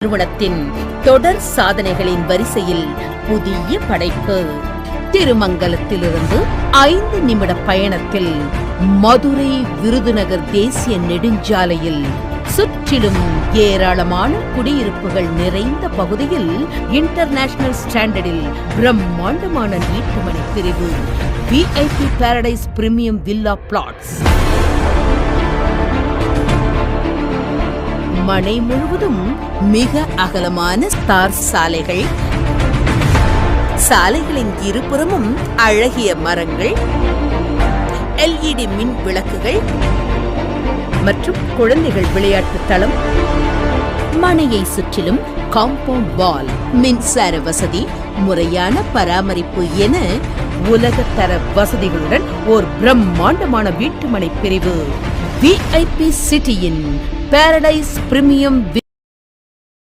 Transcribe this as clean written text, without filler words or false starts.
நிறுவனத்தின் தொடர் சாதனைகளின் வரிசையில் புதிய படைப்பு. திருமங்கலத்திலிருந்து 5 நிமிட பயணத்தில் மதுரை விருதுநகர் தேசிய நெடுஞ்சாலையில் சுற்றிலும் ஏராளமான குடியிருப்புகள் நிறைந்த பகுதியில் இன்டர்நேஷனல் ஸ்டாண்டர்டில் பிரம்மாண்டமான வீட்டுமனை பிரிவு VIP paradise premium villa plots. மனை முழுவதும் மிக அகலமான தார் சாலைகள், சாலைகளின் இருபுறமும் அழகிய மரங்கள், LED மின் விளக்குகள் மற்றும் குழந்தைகள் விளையாட்டு தளம். மனையை சுற்றிலும் காம்பவுண்ட் வால், மின்சார வசதி, முறையான பராமரிப்பு என உலகத்தர வசதிகளுடன் ஓர் பிரம்மாண்டமான வீட்டுமனை பிரிவு VIP சிட்டியின் பாரடைஸ் பிரீமியம்